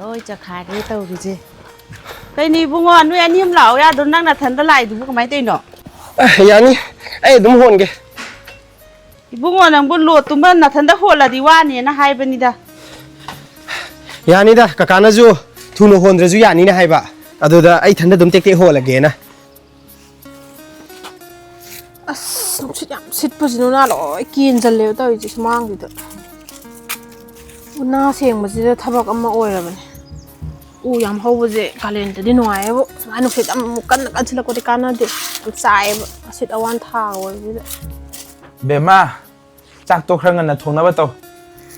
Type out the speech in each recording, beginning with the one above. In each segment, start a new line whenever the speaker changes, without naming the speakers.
ôi chả khai đấy tàu cái gì cái này bung ngon nuôi anh em lão ya đốn năng là thần ta lại đúng không mấy tên đó
yani ấy đúng hồn kì
bung ngon là bung lụt tụm bên là thần ta hồn là đi qua này nó hai bên đi da
yani da cả cái nó ju thu nó hồn rồi ju yani này hay bạ à đó ấy thần ta đúng tê hồn là ghê na
xịt bớt nó na rồi kiên chân leo tao chỉ mang gì đó na xem mà chỉ là thắp bạc âm oi rồi mình yam hậu bớt gì cả lên thì nói vậy mà nó xịt âm một cân chỉ là có thể cân được sai xịt awan thao rồi vậy
bé ma chắc tôi khăng ngân là thùng nào vậy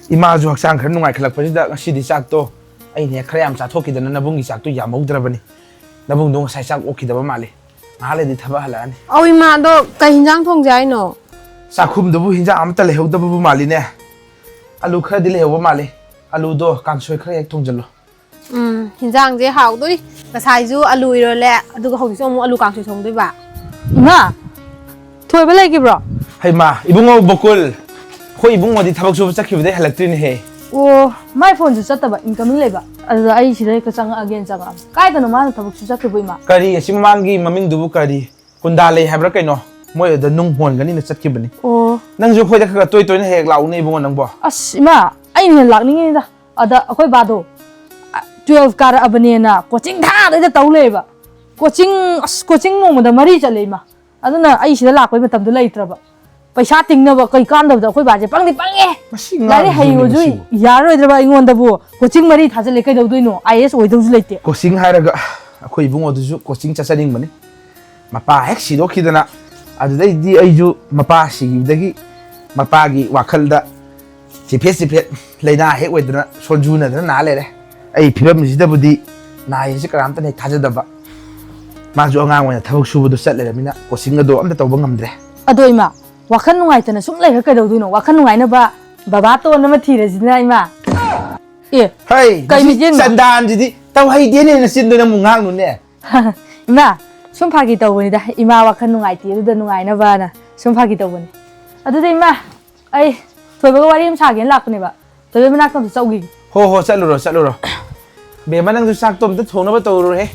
ima du học sang khẩn nung ai khlag phải đó xí đi chắc tôi anh này khai am chắc thôi khi đó nó bung đi chắc tôi yam hậu đó vậy nó bung đúng sai chắc ok đó mà đi mà lại đi thắp hả anh
ôi mà đó cái hình dáng thùng dài nó
chắc khum đó bu hình dáng am ta lấy hậu đó bu mà đi nè alu khai đi lấy hậu mà đi alu đó càng soi khai thùng chân lo
hình dáng dễ hảo thôi cái sai du alu rồi lẹ tôi có học xong alu càng soi thùng đấy bà mà thôi bây giờ kịp rồi
hay mà ibung ngô bokul khôi ibung ngô đi thắp số chắc khi về đây hay là tin he
my phone ju chat ba incoming leba ada ai sidai ka changa again changa kai da no ma thab su chat boi ma
kari asim mangi maming dubu kari kunda le habra kaino moi da nung hon gani na chat ki bani nang ju khoi da ka toy toy na hek lau nei bungo nang bo
as ima ai ne lak ni da ada akoi ba do 12 kar abane na coaching tha da taw leba coaching no ma da mari chale ma aduna ai sida lak koi matam du leitraba पैसा तिंगनब कई कांदब अखोई बाजे पंगदी पंगे लारे हाइयो जुई यारोइद्रबा इंगोंदबु coaching मरी थाजले कई दउदुइनो IAS ओइदउजु लेते
coaching हायरगा अखोई बुंगो दुजु कोचिंग चसनिंग बने मपा हेक सिदो खिदना अदुदै दि अइजु मपा सिगिदगी मपागी वाखलदा चिफे लेना हेक वेदना सोजुना दना ना लेरे अई फिबम सिदबुदी नायसे करामता ने थाजदबा माजु अंगांग वना थबक सुबुदु चटलेरमिना कोचिंग अदो अमदा तौबा ngamdre
अदोइमा वाखन नुंगाइतना सुम लेखा कदौदुइनो वाखन नुंगाइनबा बाबा तो नम थीरजिना इमा ए
हाय
कई मिजेन
संदान जिदि तौ हाइदेने न सिन्दुना मुंगांग नुने
इमा सुम फागी तौबनिदा इमा वाखन नुंगाइति अदुदा नुंगाइनबा ना सुम फागी तौबनि अदुदा इमा आई थोइबगा वारी हम सागेन लापनेबा तोबे मना कम चौगी
हो चलुरो बेमा नंग साक तोम त थोनबा तौरो हे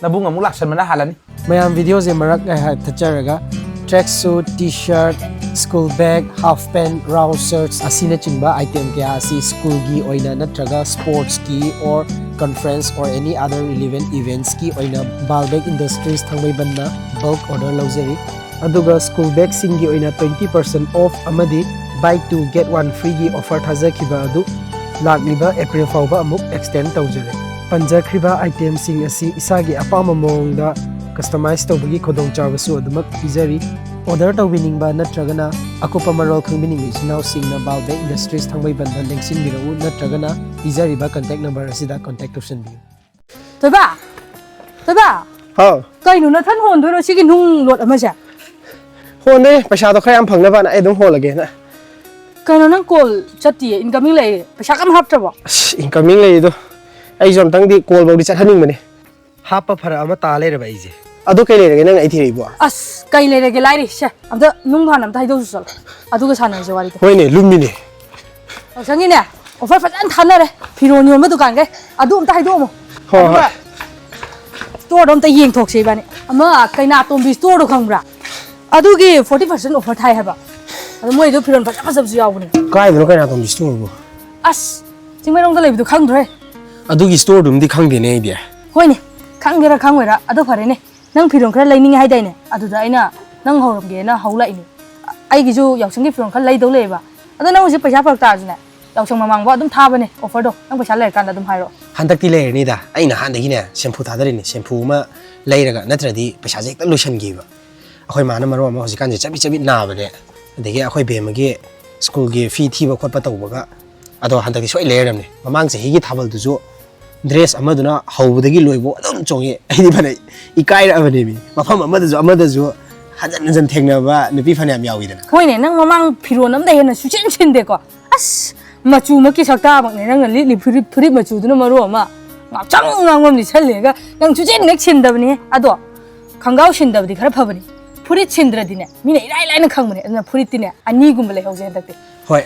नबुंग अमु लाक्सन मना हालानी
ma'am video J मरक थचरगा tracksuit, t-shirt, school bag, half pant, round shirts asina chingba item kya asi school gi oina natraga sports ki or conference or any other relevant events ki oina Balbag Industries thangbai banna bulk order laujari aduga school bag sing gi oina 20% off amadi buy 2 get 1 free gi offer thajakhiba adu lagliba April fawba amuk extend tawjare panjakriba item sing asi isagi apama mongda customize tawbagi khodong chawasu adumak pizari order tawbining natragana akopa marol khangbining isinaw singna Balbag Industries thangbai bandan lengsin birau natragana pizari ba contact number asida contact option bi
toba
ha
kai nu na than hon thoi ro sigi nung lot ama ja
hon ne paisa to khayam phangna ba na ai dum hol age na
kai no nang call chati incoming lai paisa kam hap trabo
incoming lai do ai jom tang di call ba di chat haning mane hapa phara ama ta le ra ba ije adu kai le rage nang ai thiri bo
as kai le rage lai ri sha amda nung bhan am thai do su sal adu ga sanai je wari to
hoi ne lummi ne
sangi ne offer fajan thana re phironi ma dukan ge adu am thai do mo
ho
store dom ta yeng thok sei bani ama kaina tom bi store do khangbra adu gi 40% offer thai haba adu moi do phiron faja fasab su yaw bani
kai do kai na tom store bo
as jingmai rong da lei du khang dre
adu gi store dum di khang de ne dia
hoi ne khangera khangwera adu phare ne nang phiron khara leining hai dai ne adu da aina nang horom ge na haulai ni ai gi ju yausang gi phiron khara lei do leba adu nang ji paisa phak ta ju ne yausang mamang ba adum tha bane offer do nang paisa lai kan adum hairo
hantak ti le ni da aina han de gi ne shampoo tha dare ni shampoo ma leiraga natradi paisa je ta lotion gi ba akhoi ma na maro ma hoji kan je chabi na ba ne adegi akhoi be ma gi school gi fee thi ba khot pa taw ba ga ado hantak ti soi leiram ne mamang se hi gi thabal du ju dress amaduna hawdagi loibo adum chongi aidi bane ikai ra bane mi mafam amada ju hajan thengna ba nupi phanyam yawi dana
hoi ne nang mamang phiron am da hena su chen chen de ko as machu ma ki sakta bang ne nang li phuri machu duna maro ma nga chang ngam ni challe ga nang su chen nek chen da bane ado khangau chen da bdi khara phabani phuri chen dra dine mi ne irai lai na khang bane aduna phuri tine ani gum le hauze dakte
hoi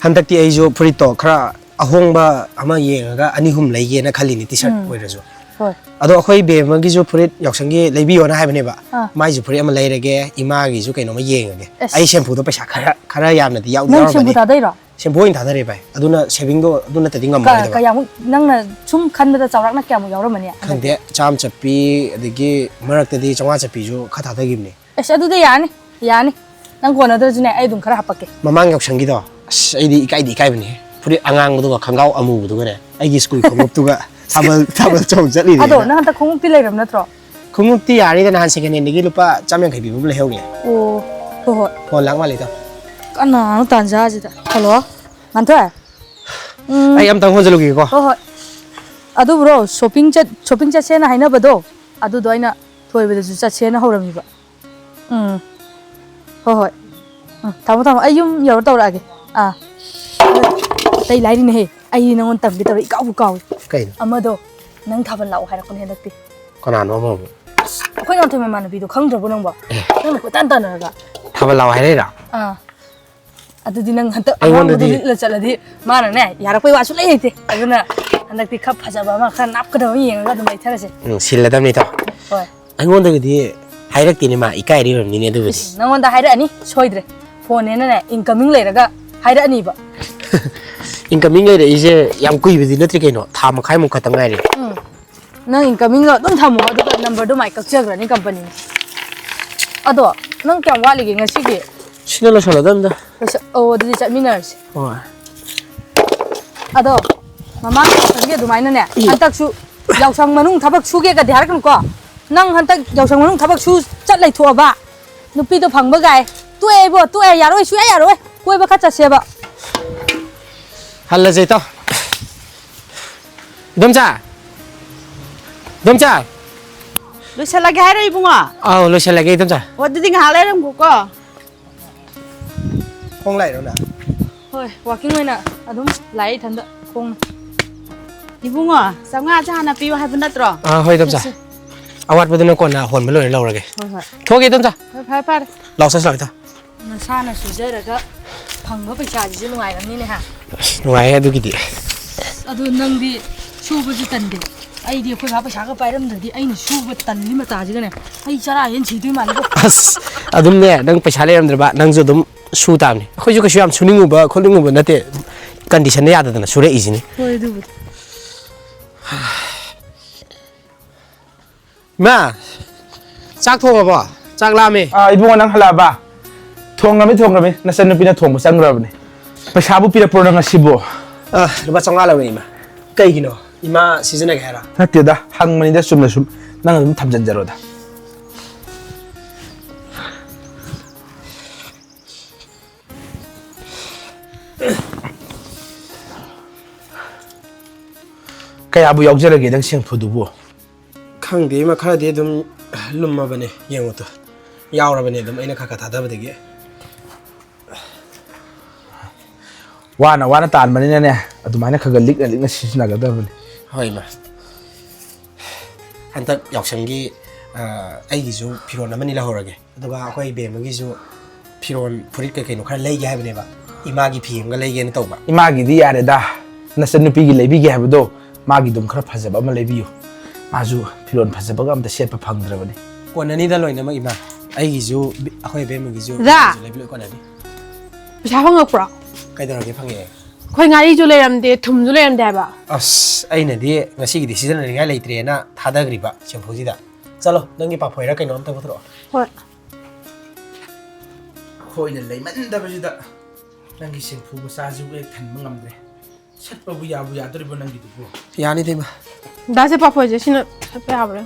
hantak ti ai jo phuri to khara ahongba ama yengaga ani hum leige na khali ni t-shirt oirasu
hoi
ado akhoi be magi ju purit Yaoshang gi leibiyo na haibane ba mai ju purit ama leirage ima gi ju kaino ma yengage ai shampoo do paisa khara yamna di yaw
nang shampoo ta dai ro
shampoo in thadare bai aduna saving do aduna tadi ngam mai
ka yamu nang na sum khanbada chawrak na kyamu yawramani
khande cham chapi adigi marak tadi chawga chapi ju khatha thagimni
es adu de yani nang kona da june ai dum khara hapake
mamang Yaoshang gi do ai di kai bani purit angang du ga khangau amu du ga ne ai gi school khongop tu ga tabal chong chali
ado nang ta khong ti leiram na tro
khongop ti yari da han second hand gi lupa chamyang khai bi bu le heuge
o ho
phone lang ma le to
kana tanja ji da hello mantra
ai am tang ho jalu gi ko
ho adu bro shopping cha sena haina bado adu do aina thoi bada ju cha sena horami ba ho tamo ayum yor tawra ge tai lai ni he ai nang on tam gi tawri kau
kai
amado nang thaban lau haira kon hedakti
kona no mo
khoi nang thome man bi do khang dro nang ba nang ko tan tan ra
thaba law hai ra
adu di nang hanta awang du la chala di mana ne yara poi wa su lai te aduna handakti khap phaja ba ma khan nap ka do yeng ga dum lai thara se
sil dam ni to
hoi
ai ngon da di hairak ti ni ma ikai ri ram ni ne du
nang on da haira ani soidre phone ne ne incoming lai raga haira ani ba
incoming ai ise yam kui bi natri kai no tha ma khai mu khatang ai ri
nang incoming lo dum thamo adu number do mai kak chagra ni company ado nang kyam wali ge ngasi ge
sina la sala dam da
o adu chat miners
oh
ado mama sange du mai na ne antak su Yaoshang manung thabak su ge ga dhar kan ko nang hantak Yaoshang manung thabak su chat lai thua ba nupi to phang ba gai tu e yaroi su yaroi koi ba kha cha se ba
halla jai to domcha
Lusala ga haira ibunga
aw lo sala ge domcha
wadi ding halai ram ko
khong lai ro na
hoi walking na adum lai thanda khong
ibunga samnga cha na pi wa haibun natro
hoi domcha awat baduna ko na hon ma lo lo rage
hoi
thoge domcha
phai
law sa ta
na sa na su jara ga phang ba paisa ji lungai ram ni ne ha
nuai adu gi di
adu nang di suba ji tan de ai di khoi ba paisa ga pairam de ai ni suba tan ni mata ji ga ne ai chara yen chi dui man ko
as adum ne nang paisa le ram ba nang ju dum su tam ni khoi ju ka shu am suningu ba kholingu ba nate condition ne yada na sure easy ni
hoi du
ma chak thong ba chak la me
ibunga nang hala ba thong ngami nasan nupi na thong mo sang rabne paisa bu pira pro nang asibo
lupa changa la we ma kai gino ima season ga hera
natte da hang mani da sum nang dum thamjan jaro da kaya bu yaujara ge dang sing phudu bu
khang de ma khara de dum lumma bane yengo to yaura bane dum aina kha tha da ba de ge
wana tan mani ne adumana khaga lik na sisna ga da bani
hoi ma hanta Yaoshang gi ai gi ju phiron amani la horage aduga akhoi be ma gi ju phiron purit ka kaino khara lei ge ha bane ba ima gi phim ga lei ge na tawba
ima gi di yare da nasan nupi gi lebi ge habdo ma gi dum khara phajaba ma lebiyo maju phiron phajaba ga amta set pa phangdra bani
konani da loina ma ima ai gi ju akhoi be ma gi ju lebi lo konani
pisa phang ngak pro
kai da ge phange
khoi ngari ju leram de thum ju leram de ba
as aina di ngasi gi season ri ga leitre na thada gri ba chemphoji da chalo nangi pa phoira kaino amta bothro
hoi
khoi na leiman da bajida nangi singphu ba sa ju ge than mangamre set pa bu ya dori bo nangi du bu
yani de ma
da se pa phoi je sina pe abre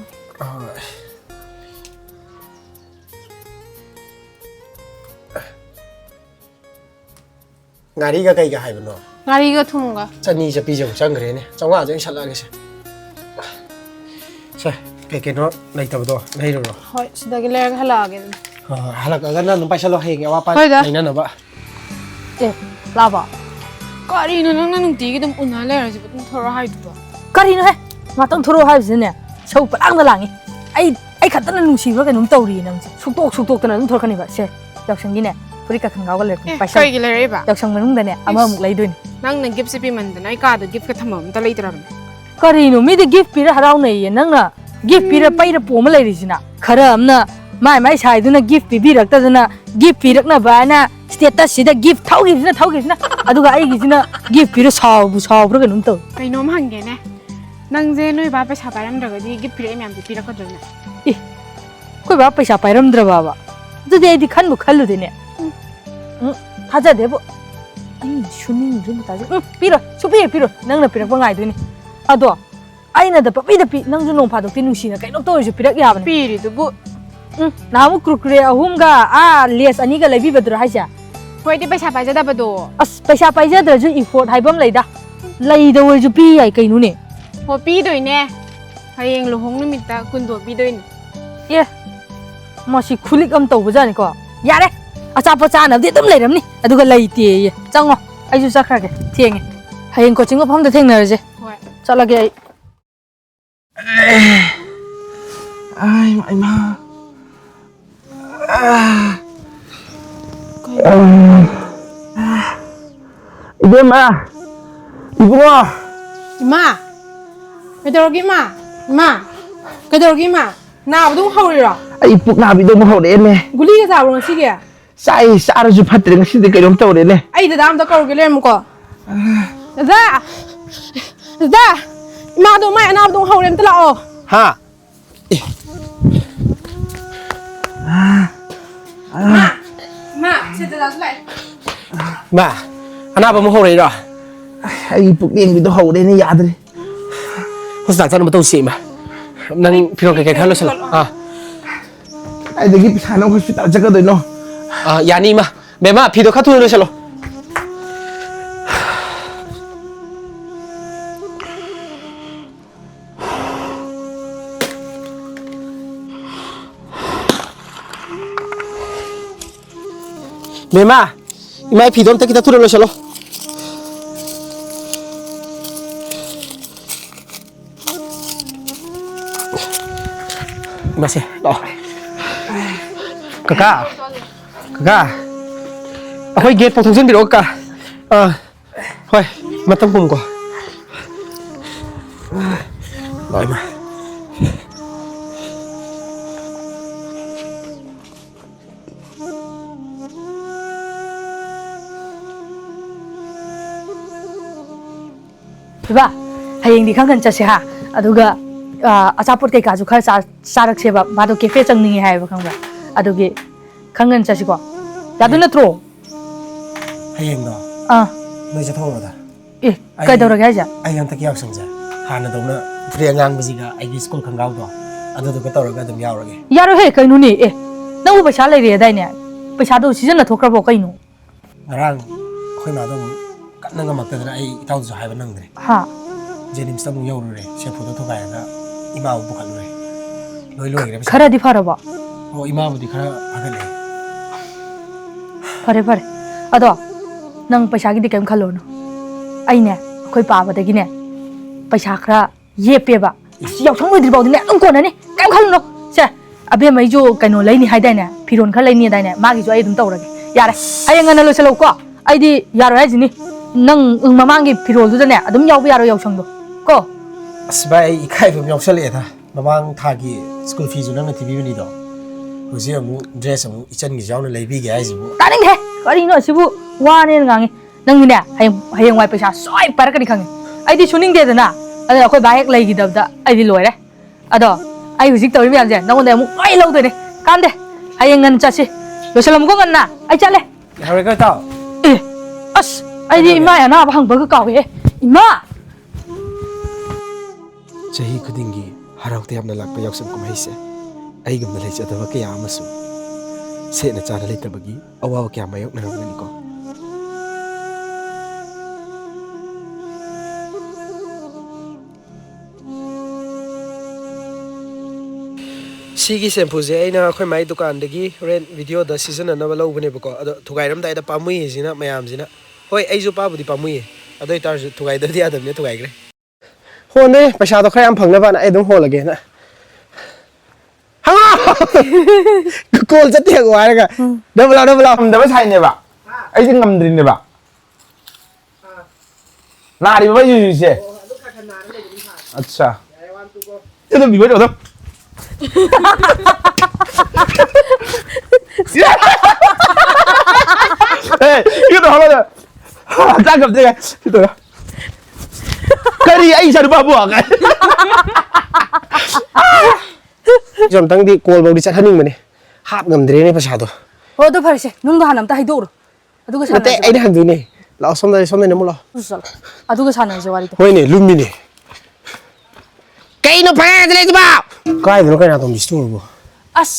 ngari ga kai ga hai bano
ngari ga thum ga
chani cha pi jong chang gre ne changwa jeng shala ge se sa ke ke no nai ta do nai ro
hoi sida ge le hala ge
hala ga na no pa salo he ge wa pa
Hoi da.
nai na no ba
e la ba
kari no nang nang ti ge dum unha le ra ji dum thora hai du ba
kari no he ma tang thoro ha ji ne chau palang da langi ai khatana nung si ba ka num tawri nang suk tok ta na dum thor khani ba se Yaoshang gi ne ꯐꯨꯔꯤꯠꯀ ꯈꯪꯒꯥꯎꯒ ꯂꯩꯔꯛꯄꯅꯤ ꯄꯩꯁꯥ
ꯀꯩꯒꯤ ꯂꯩꯔꯛꯏꯕ
ꯌꯥꯎꯁꯪ ꯃꯅꯨꯡꯗꯅꯦ ꯑꯃꯃꯨꯛ ꯂꯩꯗꯣꯏꯅꯤ
ꯅꯪꯅ ꯒꯤꯐꯁꯦ ꯄꯤꯃꯟꯗꯅ ꯑꯩ ꯀꯥꯗ ꯒꯤꯐꯀ ꯊꯝꯐꯝ ꯑꯝꯇ ꯂꯩꯇ꯭ꯔꯕꯅꯦ
ꯀꯔꯤꯅꯣ ꯃꯤꯗꯤ ꯒꯤꯐ ꯄꯤꯔ ꯍꯔꯥꯎꯅꯩꯌꯦ ꯅꯪꯅ ꯒꯤꯐ ꯄꯤꯔ ꯄꯩꯔ ꯄꯣꯝꯃ ꯂꯩꯔꯤꯁꯤꯅ ꯈꯔ ꯑꯃꯅ माई साइदुना गिफ्ट पीबीरक्तदुना गिफ्ट पीरक्नबाना स्टेटससिदा गिफ्ट थौगिसिना अदुगा आइगिसिना गिफ्ट पीर सावब्र कनुम तौ
कइनोम हंगेने नंजे नोय बा पैसा पाइरमद्रगदि गिफ्ट पीरे म्याम पीरकद्रना
इ कोइ बा पैसा पाइरमद्रबाबा दुदि आइदि खनबु खल्लुदिने थाजादेबो ai सुनिंद्रु ताजे पीरो सुपी पीरो नंगना पीरकबा गाइदुनि अदो आइना द पपीदा पी नंजु नों फादोक्ति नुसिना कइनो तोरजु पीरक याबने
पीरिदुबु
नामु कुरकुरे अहुमगा लेस अनिगा लैबिबद्र हाइजा
होइदि पैसा पाइजदबदो
अस पैसा पाइजद्रजु इफोर्ट हाइबम लैदा लैदवरजु पी याइ कइनुने
हो पीदोइने हयेंग लुहोंग नुमित्ता कुंदो पीदोइने
ए मसी खुलिक अम तौबजानि को यारे अचापो चानबदि अदुम लैरमनि अदुगा लैते ये चंगो आइजु चखरागे थेंगे हयेंग कोचिंग फमदा थेंगनरजे
होय
चलगे
ai ma Ibema, Ibungo.
Ima, kedorogi ma, ma, kedorogi ma. Na abdung haurira.
Ai puk na bi dong haure ne.
Guli ka sabro ngasi ge.
Sai sa ra ju phatre ngasi de kairom tawre ne.
Ai da dam da karu ge lem ko. Da. Da. Ma do ma na abdung haure mtla o.
Ha.
Ma, sete da lai.
Ma, anaba mo hore ra.
Ai puk ding bi do haure ne yadre.
Hosta tan mo tau si ma. Nang piro ke khalo sala. Ha.
Ai de gi pisa no hospital jaga do no.
Yani ma. Be ma phi do khathu no salo. Mema, imai pidom ta kita turun lo salo. Masih, loh. Kakak, kakak. Aku gate potong sendiri kakak. Hoi, matang pun kok. Loh, imah.
ꯕꯥ ꯍꯌꯦꯡꯗꯤ ꯈꯪꯈꯟ ꯆꯠꯁꯦ ꯍꯥ ꯑꯗꯨꯒ ꯑꯆꯥꯄꯣꯠ ꯀꯩꯀꯥꯁꯨ ꯈꯔ ꯆꯥꯔꯛꯁꯦꯕ ꯃꯥꯗꯣ cafe ꯆꯪꯅꯤꯡꯉꯦ ꯍꯥꯏꯕ ꯈꯪꯕ꯭ꯔꯥ ꯑꯗꯨꯒꯤ ꯈꯪꯈꯟ ꯆꯠꯁꯤꯀꯣ ꯌꯥꯗꯣꯏ ꯅꯠꯇ꯭ꯔꯣ
ꯍꯌꯦꯡꯗꯣ ꯅꯣꯏ ꯆꯠꯊꯣꯛꯎꯔꯣꯗ
ꯑꯦ ꯀꯩꯗꯧꯔꯒꯦ ꯍꯥꯏꯁꯦ
ꯑꯩ ꯍꯟꯗꯛ ꯌꯥꯎꯁꯪꯁꯦ ꯍꯥꯟꯅꯗꯧꯅ ꯐꯨꯔꯤꯠ ꯑꯉꯥꯡꯕꯁꯤꯒ ꯑꯩꯒꯤ ꯁ꯭ꯀꯨꯜ ꯈꯪꯒꯥꯎꯗꯣ ꯑꯗꯨꯗꯨꯒ ꯇꯧꯔꯒ ꯑꯗꯨꯝ ꯌꯥꯎꯔꯒꯦ
ꯌꯥꯔꯣꯏꯍꯦ ꯀꯩꯅꯣꯅꯦ ꯑꯦ ꯅꯪꯕꯨ ꯄꯩꯁꯥ ꯂꯩꯔꯦꯗꯥꯏꯅꯦ ꯄꯩꯁꯥꯗꯣ ꯁꯤꯖꯤꯟꯅꯊꯣꯛꯈ꯭ꯔꯕꯣ ꯀꯩꯅꯣ
ꯉꯔꯥꯡ ꯑꯩꯈꯣꯏ ꯃꯥꯗꯣ ꯑꯃꯨꯛ ꯀꯟꯅ ꯉꯝꯃꯛꯇꯗꯅ ꯑꯩ ꯏꯇꯥꯎꯗꯁꯨ ꯍꯥꯏꯕ ꯅꯪꯗ꯭ꯔꯦ
ꯍꯥ
ꯖꯦꯅꯤꯝꯁꯇ ꯑꯃꯨꯛ ꯌꯧꯔꯨꯔꯦ ꯁꯦꯐꯨꯗꯣ ꯊꯨꯒꯥꯏꯔꯒ ꯏꯃꯥꯕꯨ ꯄꯨꯈꯠꯂꯨꯔꯦ ꯂꯣꯏꯈ꯭ꯔꯦ ꯄꯩꯁꯥ
ꯈꯔꯗꯤ ꯐꯔꯕꯣ
ꯑꯣ ꯏꯃꯥꯕꯨꯗꯤ ꯈꯔ ꯐꯒꯠꯂꯦ
ꯐꯔꯦ ꯐꯔꯦ ꯑꯗꯣ ꯅꯪ ꯄꯩꯁꯥꯒꯤꯗꯤ ꯀꯩꯝ ꯈꯜꯂꯨꯔꯅꯨ ꯑꯩꯅꯦ ꯑꯩꯈꯣꯏ ꯄꯥꯕꯗꯒꯤꯅꯦ ꯄꯩꯁꯥ ꯈꯔ ꯌꯦꯞꯄꯦꯕ ꯌꯥꯎꯁꯪ ꯂꯣꯏꯗ꯭ꯔꯤꯐꯥꯎꯗꯤꯅꯦ ꯑꯗꯨꯝ ꯀꯣꯟꯅꯅꯤ ꯀꯩꯝ ꯈꯜꯂꯨꯅꯨ ꯁꯦ ꯑꯕꯦꯝꯃꯩꯁꯨ ꯀꯩꯅꯣ ꯂꯩꯅꯤ ꯍꯥꯏꯗꯥꯏꯅꯦ ꯐꯤꯔꯣꯟ ꯈꯔ ꯂꯩꯅꯤ ꯍꯥꯏꯗꯥꯏꯅꯦ ꯃꯥꯒꯤꯁꯨ ꯑꯩ ꯑꯗꯨꯝ ꯇꯧꯔꯒꯦ ꯌꯥꯔꯦ ꯍꯌꯦꯡ ꯉꯟꯅ ꯂꯣꯏꯁꯤꯜꯂꯛꯎꯀꯣ ꯑꯩꯗꯤ ꯌꯥꯔꯣꯏ ꯍꯥꯏꯁꯤꯅꯤ ꯅꯪ ꯃꯃꯥꯡꯒꯤ ꯐꯤꯔꯣꯜꯗꯨꯗꯅꯦ ꯑꯗꯨꯝ ꯌꯥꯎꯕ ꯌꯥꯔꯣꯏ ꯌꯥꯎꯁꯪꯗꯣ ꯀꯣ
ꯑꯁ ꯚꯥꯏ ꯑꯩ ꯏꯀꯥꯏꯕ ꯑꯃ ꯌꯥꯎꯁꯜꯂꯛꯑꯦꯗ ꯃꯃꯥꯡ ꯊꯥꯒꯤ ꯁ꯭ꯀꯨꯜ ꯐꯤꯁꯨ ꯅꯪꯅ ꯊꯤꯕꯤꯕꯅꯤꯗꯣ ꯍꯧꯖꯤꯛ ꯑꯃꯨꯛ ꯗ꯭ꯔꯦꯁ ꯑꯃꯨꯛ ꯏꯆꯟꯒꯤꯁꯨ ꯌꯥꯎꯅ ꯂꯩꯕꯤꯒꯦ ꯍꯥꯏꯁꯤꯕꯨ
ꯇꯥꯅꯤꯡꯗꯦ ꯀꯔꯤꯅꯣ ꯑꯁꯤꯕꯨ ꯋꯥꯅꯦꯅ ꯉꯥꯡꯉꯤ ꯅꯪꯗꯤꯅꯦ ꯍꯌꯦꯡꯋꯥꯏ ꯄꯩꯁꯥ ꯁꯣꯏ ꯄꯥꯏꯔꯛꯀꯅꯤ ꯈꯪꯉꯤ ꯑꯩꯗꯤ ꯁꯨꯅꯤꯡꯗꯦꯗꯅ ꯑꯗꯨꯅ ꯑꯩꯈꯣꯏ ꯕꯥ ꯍꯦꯛ ꯂꯩꯈꯤꯗꯕꯗ ꯑꯩꯗꯤ ꯂꯣꯏꯔꯦ ꯑꯗꯣ ꯑꯩ ꯍꯧꯖꯤꯛ ꯇꯧꯔꯤ ꯃꯌꯥꯝꯁꯦ ꯅꯉꯣꯟꯗ ꯑꯃꯨꯛ ꯂꯣꯏ ꯂꯧꯗꯣꯏꯅꯦ ꯀꯥꯟꯗꯦ ꯍꯌꯦꯡ ꯉꯟꯅ ꯆꯠꯁꯤ ꯂꯣꯏꯁꯤꯜꯂꯝꯃꯨꯀꯣ ꯉꯟꯅ ꯑꯩ ꯆꯠꯂꯦ
ꯌꯥꯔꯣꯏꯀꯣ ꯏꯇꯥꯎ
ꯑꯦ ꯑꯁ ꯑꯩꯗꯤ ꯏꯃꯥ ꯑꯅꯥꯕ ꯍꯪꯕꯒ ꯀꯥꯎꯋꯦ ꯏꯃꯥ
ꯆꯍꯤ ꯈꯨꯗꯤꯡꯒꯤ ꯍꯔꯥꯎ ꯇꯌꯥꯝꯅ ꯂꯥꯛꯄ ꯌꯥꯎꯁꯪ ꯀꯨꯝꯍꯩꯁꯦ ꯑꯩꯒꯨꯝꯅ ꯂꯩꯖꯗꯕ ꯀꯌꯥ ꯑꯃꯁꯨ ꯁꯦꯠꯅ ꯆꯥꯅ ꯂꯩꯇꯕꯒꯤ ꯑꯋꯥꯕ ꯀꯌꯥ ꯃꯥꯌꯣꯛꯅꯔꯝꯒꯅꯤꯀꯣ ꯁꯤꯒꯤ ꯁꯦꯝꯄꯨꯁꯦ ꯑꯩꯅ ꯑꯩꯈꯣꯏ ꯃꯥꯏ ꯗꯨꯀꯥꯟꯗꯒꯤ ꯍꯣꯔꯦꯟ ꯚꯤꯗꯤꯑꯣꯗ ꯁꯤꯖꯤꯟꯅꯅꯕ ꯂꯧꯕꯅꯦꯕꯀꯣ ꯑꯗꯣ ꯊꯨꯒꯥꯏꯔꯝꯗꯥꯏꯗ ꯄꯥꯝꯃꯨꯏꯁꯤꯅ ꯃꯌꯥꯝꯁꯤꯅ ꯍꯣꯏ ꯑꯩꯁꯨ ꯄꯥꯕꯨꯗꯤ ꯄꯥꯝꯃꯨꯏꯌꯦ ꯑꯗꯨ ꯑꯣꯏꯇꯥꯔꯁꯨ ꯊꯨꯒꯥꯏꯗꯕꯗꯤ ꯌꯥꯗꯕꯅꯤꯅ ꯊꯨꯒꯥꯏꯈ꯭ꯔꯦ ꯍꯣꯟꯅꯦ ꯄꯩꯁꯥꯗꯣ ꯈꯔ ꯌꯥꯝ ꯐꯪꯅꯕꯅ ꯑꯩ ꯑꯗꯨꯝ ꯍꯣꯜꯂꯒꯦꯅ ꯍꯪꯉꯣ โกนจะเตียกไว้แล้วกันเดินไปเรา
데 왜 사이네 봐 아이 생 감들이네 봐 나리 봐 유유시 아차 얘도 미워져 너 에 이거 하나 짱 갑자기 이거야 그리 아이 잘 봐 뭐야
จอมตั้งที่โกลบอดี้จัดฮันนิ่งมาเนี่ยหาบเงินเดือนในประชาตัว
โอ้ตัวพาริเชนุ่งตัวหันน้ำตาให้ดูหรออะดูก็ชา
แต่ไอ้นั่นดูนี่เราสมได้นะมั้งเรา
อะดูก็ชาหนังเจวาริโต
เฮ้ยเนี่ยลุมมินี่ไก่น้องแพ้จะเลยจีบ้าไก่ตัวน้องไก่น่าต้องมิสตูร์บ่
อัส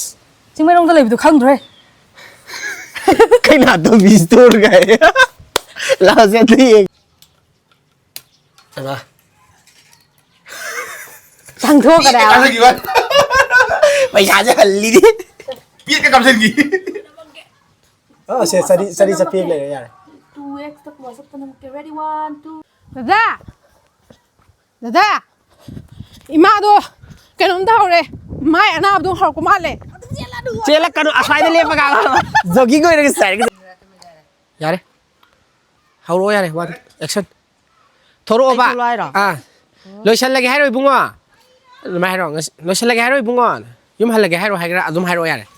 จริงไม่ต้องทะเลไปดูข้างด้วย
ไก่น่าต้องมิสตูร์ไก่เราเสียทีเองใช่ไหม
ตั้งทั่วกันแล้ว
감생기 봐
ไปชาจะหันลีดิ
삐까 감생기
เสียสดีสปีกเลยอย่าง
2x ตะกัวสักตัวนึง get ready 1 2
Dada Imado Kanum daure Mai anab dung har kumale
เจลักกันอาศัยได้เรียบปากกาจอกิ้งก็ยังใส่กันยาเลยเขารู้ยาเลยวันแอคชั่นโทรโอปะโลชันลากให้เราบุ้งอ่ะไม่ให้เราโลชันลากให้เราบุ้งอ่ะยุ่มหันลากให้เราให้กันอาดุมให้เรายาเลย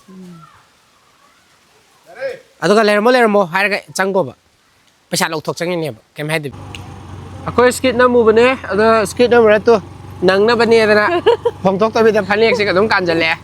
อาดุกันเลร์โมให้กันจังกบะประชาชนถกจังเนี่ยแกไม่ให้ดิaku skit namu bane ada skit namu itu nang na bane ada na pom tok tapi tapi panik sih kadang kan jalan